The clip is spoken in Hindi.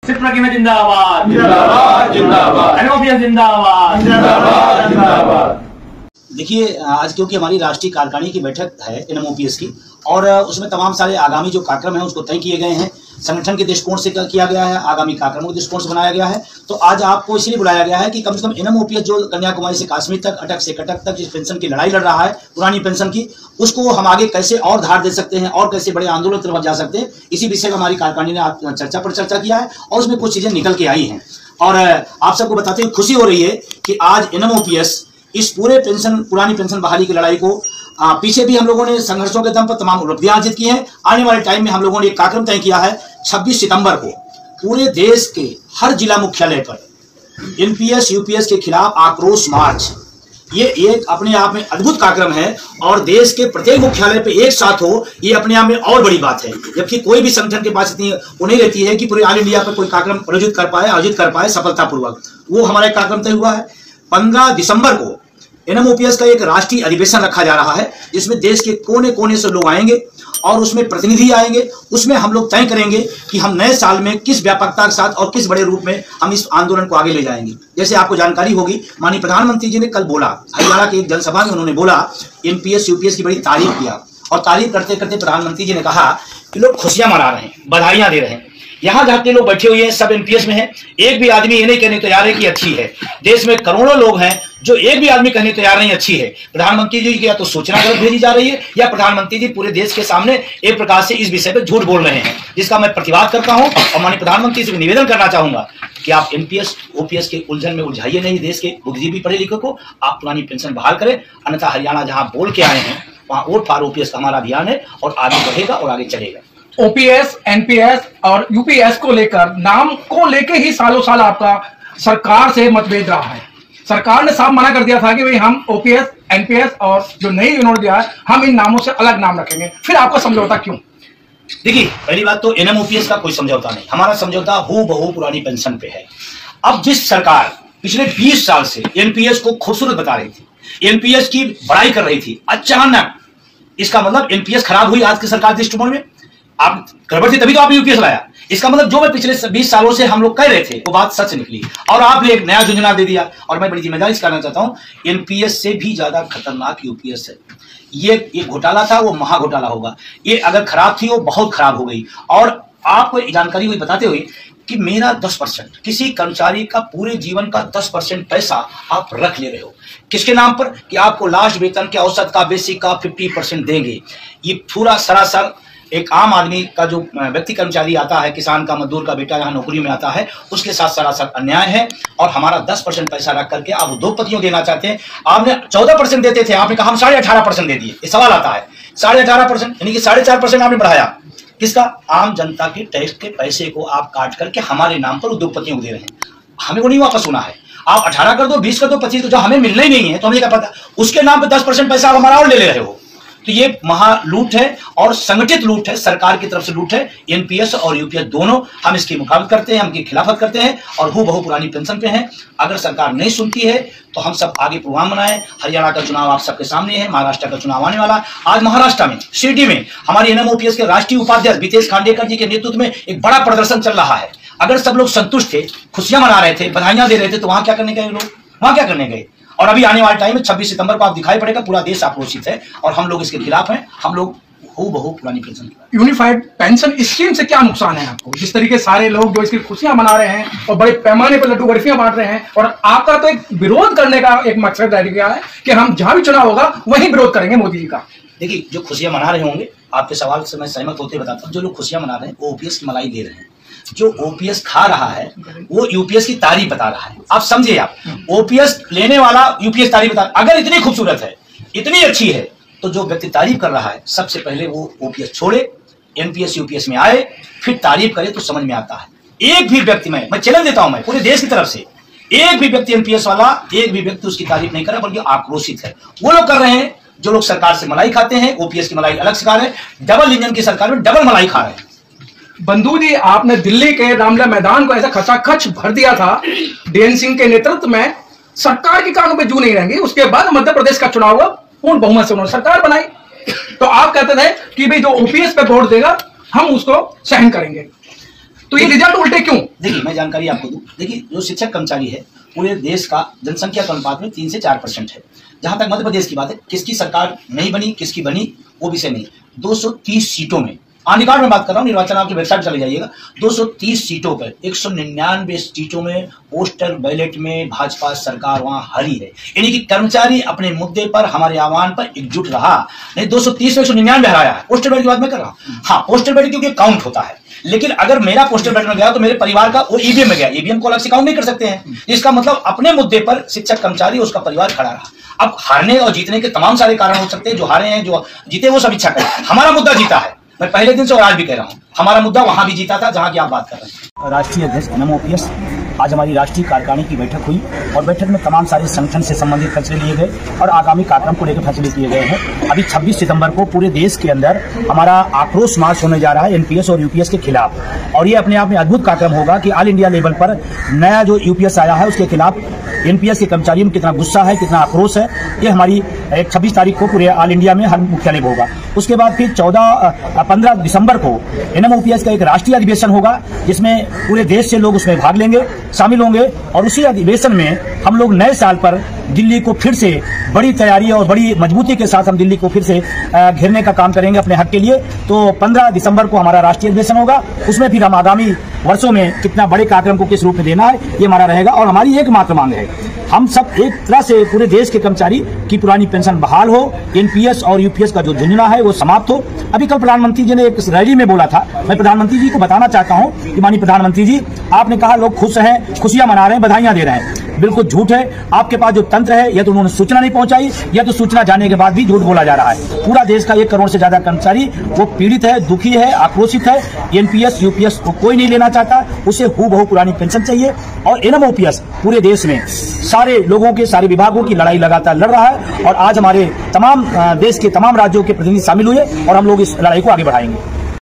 चित्रकी में जिंदाबाद जिंदाबाद जिंदाबाद, एनओपीएस जिंदाबाद जिंदाबाद जिंदाबाद। देखिए, आज क्योंकि हमारी राष्ट्रीय कार्यकारिणी की बैठक है एनएमओपीएस की, और उसमें तमाम सारे आगामी जो कार्यक्रम हैं उसको तय किए गए हैं, संगठन के दृष्टिकोण से किया गया है, आगामी कार्यक्रमों के दृष्टिकोण से बनाया गया है। तो आज आपको इसलिए बुलाया गया है कि कम से कम एनएमओपीएस जो कन्याकुमारी से कश्मीर तक, अटक से कटक तक जिस पेंशन की लड़ाई लड़ रहा है, पुरानी पेंशन की, उसको हम आगे कैसे और धार दे सकते हैं और कैसे बड़े आंदोलन की तरफ जा सकते हैं, इसी विषय में हमारी कार्यकारिणी ने चर्चा पर चर्चा किया है और उसमें कुछ चीजें निकल के आई हैं। और आप सबको बताते हुए खुशी हो रही है कि आज एनएमओपीएस इस पूरे पुरानी पेंशन बहाली की लड़ाई को पीछे भी हम लोगों ने संघर्षों के दम पर तमाम उपलब्धियां अर्जित की हैं। आने वाले टाइम में हम लोगों ने एक कार्यक्रम तय किया है 26 सितंबर को पूरे देश के हर जिला मुख्यालय पर एनपीएस यूपीएस के खिलाफ आक्रोश मार्च। ये एक अपने आप में अद्भुत कार्यक्रम है और देश के प्रत्येक मुख्यालय पे एक साथ हो, ये अपने आप में और बड़ी बात है। जबकि कोई भी संगठन के पास इतनी उन्हें रहती है कि पूरे ऑल इंडिया पर कोई कार्यक्रम आयोजित कर पाए सफलतापूर्वक। वो हमारा कार्यक्रम तय हुआ है। 15 दिसंबर को एनएमओपीएस का एक राष्ट्रीय अधिवेशन रखा जा रहा है, जिसमें देश के कोने कोने से लोग आएंगे और उसमें प्रतिनिधि आएंगे। उसमें हम लोग तय करेंगे कि हम नए साल में किस व्यापकता के साथ और किस बड़े रूप में हम इस आंदोलन को आगे ले जाएंगे। जैसे आपको जानकारी होगी, माननीय प्रधानमंत्री जी ने कल बोला, हरियाणा की एक जनसभा में उन्होंने बोला, एनपीएस यूपीएस की बड़ी तारीफ किया और तारीफ करते करते प्रधानमंत्री जी ने कहा कि लोग खुशियां मना रहे हैं, बधाइयां दे रहे हैं। यहाँ जाके लोग बैठे हुए हैं, सब एनपीएस में हैं, एक भी आदमी ये नहीं कहने तैयार है कि अच्छी है। देश में करोड़ों लोग हैं जो एक भी आदमी कहने तैयार नहीं अच्छी है। प्रधानमंत्री जी की या तो सूचना गलत भेजी जा रही है या प्रधानमंत्री जी पूरे देश के सामने एक प्रकार से इस विषय पर झूठ बोल रहे हैं, जिसका मैं प्रतिवाद करता हूं और माननीय प्रधानमंत्री से निवेदन करना चाहूंगा कि आप एनपीएस ओपीएस के उलझन में उलझाइए नहीं देश के बुद्धिजीवी पढ़े लिखे को। आप पुरानी पेंशन बहाल करें, अन्यथा हरियाणा जहां बोल के आए हैं वहां वोट फॉर ओपीएस का हमारा अभियान है और आगे बढ़ेगा और आगे चलेगा। ओपीएस, एनपीएस और यूपीएस को लेकर, नाम को लेके ही सालों साल आपका सरकार से मतभेद रहा है। सरकार ने साफ मना कर दिया था कि भाई हम ओपीएस, एनपीएस और जो नई इन्होंने दिया है हम इन नामों से अलग नाम रखेंगे। फिर आपका समझौता क्यों? देखिए, पहली बात तो एनएमओपीएस का कोई समझौता नहीं, हमारा समझौता हूबहू पुरानी पेंशन पे है। अब जिस सरकार पिछले 20 साल से एनपीएस को खूबसूरत बता रही थी, एनपीएस की बड़ाई कर रही थी, अचानक इसका मतलब एनपीएस खराब हुई आज की सरकार दृष्टिकोण में। आप गड़बड़ थी तभी तो आपने यूपीएस लाया। इसका मतलब जो मैं पिछले 20 सालों से हम लोग कह रहे थे वो बात सच निकली और आपने एक नया योजना दे दिया। और मैं बड़ी जिम्मेदारी से कहना चाहता हूं, एनपीएस से भी ज्यादा खतरनाक यूपीएस है। ये घोटाला था, वो महा घोटाला होगा। ये अगर खराब थी वो बहुत खराब हो गई। और आपको जानकारी हुई बताते हुए कि मेरा 10%, किसी कर्मचारी का पूरे जीवन का 10% पैसा आप रख ले रहे हो। किसके नाम पर? कि आपको लास्ट वेतन के औसत का, बेसिक का 50% देंगे। ये पूरा सरासर एक आम आदमी का जो व्यक्ति कर्मचारी आता है, किसान का, मजदूर का बेटा यहाँ नौकरी में आता है, उसके साथ सरासर अन्याय है। और हमारा 10% पैसा रख करके आप उद्योगपतियों देना चाहते हैं। आपने 14% देते थे, आपने कहा हम 18.5% दे दिए। ये सवाल आता है, 18.5% यानी कि 4.5% आपने बढ़ाया। किसका? आम जनता के टैक्स के पैसे को आप काट करके हमारे नाम पर उद्योगपतियों को दे रहे हैं। हमें वो नहीं वापस होना है। आप 18 कर दो, 20 कर दो, 25 कर दो, हमें मिलना ही नहीं है। तो हमें क्या पता, उसके नाम पर 10% पैसा आप हमारा और ले रहे हो। तो ये महा लूट है और संगठित लूट है, सरकार की तरफ से लूट है। एनपीएस और यूपीएस दोनों हम इसकी मुखालफत करते हैं, हम इसकी खिलाफत करते हैं और हूबहू पुरानी पेंशन पे हैं। अगर सरकार नहीं सुनती है तो हम सब आगे प्रोग्राम बनाएं। हरियाणा का चुनाव आप सबके सामने है, महाराष्ट्र का चुनाव आने वाला। आज महाराष्ट्र में शिरडी में हमारे एनएमओपीएस के राष्ट्रीय उपाध्यक्ष बीतेश खांडेकर जी के नेतृत्व में एक बड़ा प्रदर्शन चल रहा है। अगर सब लोग संतुष्ट थे, खुशियां मना रहे थे, बधाइयां दे रहे थे, तो वहां क्या करने गए लोग? वहां क्या करने गए? और अभी आने वाले टाइम में 26 सितंबर को आप दिखाई पड़ेगा, पूरा देश आक्रोशित है और हम लोग इसके खिलाफ हैं। हम लोग हूबहू पुरानी पेंशन। यूनिफाइड पेंशन स्कीम से क्या नुकसान है आपको? जिस तरीके सारे लोग जो इसकी खुशियां मना रहे हैं और बड़े पैमाने पर लड्डू बर्फियां बांट रहे हैं, और आपका तो एक विरोध करने का एक मकसद रह गया है कि हम जहां भी चुनाव होगा वहीं विरोध करेंगे मोदी जी का। देखिए, जो खुशियां मना रहे होंगे, आपके सवाल से मैं सहमत होते बताता हूँ, जो लोग खुशियां मना रहे हैं वो ओपीएस की मलाई दे रहे हैं। जो ओपीएस खा रहा है वो यूपीएस की तारीफ बता रहा है। आप समझिए, आप ओपीएस लेने वाला यूपीएस तारीफ बता, अगर इतनी खूबसूरत है, इतनी अच्छी है, तो जो व्यक्ति तारीफ कर रहा है सबसे पहले वो ओपीएस छोड़े, एनपीएस यूपीएस में आए, फिर तारीफ करे तो समझ में आता है। एक भी व्यक्ति, मैं चैलेंज देता हूं, मैं पूरे देश की तरफ से, एक भी व्यक्ति एनपीएस वाला, एक भी व्यक्ति उसकी तारीफ नहीं कर रहा, बल्कि आक्रोशित है। वो लोग कर रहे हैं जो लोग सरकार से मलाई खाते हैं। ओपीएस की मलाई अलग सिखा रहे हैं, डबल इंजन की सरकार में डबल मलाई खा रहे हैं। बंधु जी, आपने दिल्ली के रामलीला मैदान को ऐसा खचाखच भर दिया था डीएन सिंह के नेतृत्व में। सरकार की कानों पे जू नहीं रहेंगी। उसके बाद मध्य प्रदेश का चुनाव हुआ, पूर्ण बहुमत से उन्होंने सरकार बनाई। तो आप कहते थे कि भाई जो ओपीएस पे वोट देगा हम उसको सहन करेंगे, तो ये रिजल्ट उल्टे क्यों? देखिए, मैं जानकारी आपको दूं। देखिए, जो शिक्षक कर्मचारी है पूरे देश का जनसंख्या के अनुपात में 3 से 4% है। जहां तक मध्य प्रदेश की बात है, किसकी सरकार नहीं बनी, किसकी बनी, वो विषय नहीं। 230 सीटों में, ऑन रिकॉर्ड में बात कर रहा हूँ, निर्वाचन आयोग की वेबसाइट चले जाइएगा, 230 सीटों पर 199 सीटों में पोस्टल बैलेट में भाजपा सरकार वहां हारी है। यानी कि कर्मचारी अपने मुद्दे पर, हमारे आह्वान पर एकजुट रहा। नहीं, 230 में 199 हराया है। पोस्टल बैलेट की बात मैं कर रहा हूँ। हाँ, पोस्टल बैलेट क्योंकि काउंट होता है, लेकिन अगर मेरा पोस्टल बैलेट में गया तो मेरे परिवार का वो ईवीएम में गया। ईवीएम को अलग से काउंट नहीं कर सकते हैं। इसका मतलब अपने मुद्दे पर शिक्षक कर्मचारी, उसका परिवार खड़ा रहा। अब हारने और जीतने के तमाम सारे कारण हो सकते हैं। जो हारे हैं, जो जीते, वो सब इच्छा करें। हमारा मुद्दा जीता है, मैं पहले दिन से और आज भी कह रहा हूं, हमारा मुद्दा वहां भी जीता था जहां की आप बात कर रहे हैं। राष्ट्रीय अध्यक्ष NMOPS, आज हमारी राष्ट्रीय कार्यकारिणी की बैठक हुई और बैठक में तमाम सारे संगठन से संबंधित फैसले लिए गए और आगामी कार्यक्रम को लेकर फैसले किए गए हैं। अभी 26 सितंबर को पूरे देश के अंदर हमारा आक्रोश मार्च होने जा रहा है NPS और UPS के खिलाफ, और ये अपने आप में अद्भुत कार्यक्रम होगा कि ऑल इंडिया लेवल पर नया जो UPS आया है उसके खिलाफ NPS के कर्मचारियों में कितना गुस्सा है, कितना आक्रोश है, ये हमारी 26 तारीख को पूरे ऑल इंडिया में हर मुख्यालय होगा। उसके बाद फिर 15 दिसंबर को NMOPS का एक राष्ट्रीय अधिवेशन होगा, जिसमें पूरे देश से लोग उसमें भाग लेंगे, शामिल होंगे, और उसी अधिवेशन में हम लोग नए साल पर दिल्ली को फिर से बड़ी तैयारी और बड़ी मजबूती के साथ हम दिल्ली को फिर से घेरने का काम करेंगे अपने हक के लिए। तो 15 दिसंबर को हमारा राष्ट्रीय अधिवेशन होगा, उसमें फिर हम आगामी वर्षों में कितना बड़े कार्यक्रम को किस रूप में देना है ये हमारा रहेगा। और हमारी एकमात्र मांग है, हम सब एक तरह से पूरे देश के कर्मचारी की पुरानी पेंशन बहाल हो, NPS और UPS का जो झुंझुना है वो समाप्त हो। अभी कल प्रधानमंत्री जी ने एक रैली में बोला था, मैं प्रधानमंत्री जी को बताना चाहता हूं कि माननीय प्रधानमंत्री जी, आपने कहा लोग खुश हैं, खुशियां मना रहे हैं, बधाइयां दे रहे हैं। बिल्कुल झूठ है। आपके पास जो तंत्र है, या तो उन्होंने सूचना नहीं पहुंचाई, या तो सूचना जाने के बाद भी झूठ बोला जा रहा है। पूरा देश का 1 करोड़ से ज्यादा कर्मचारी वो पीड़ित है, दुखी है, आक्रोशित है। NPS UPS को कोई नहीं लेना चाहता, उसे हूबहू पुरानी पेंशन चाहिए। और NMOPS पूरे देश में सारे लोगों के, सारे विभागों की लड़ाई लगातार लड़ रहा है, और आज हमारे तमाम देश के तमाम राज्यों के प्रतिनिधि शामिल हुए और हम लोग इस लड़ाई को आगे बढ़ाएंगे।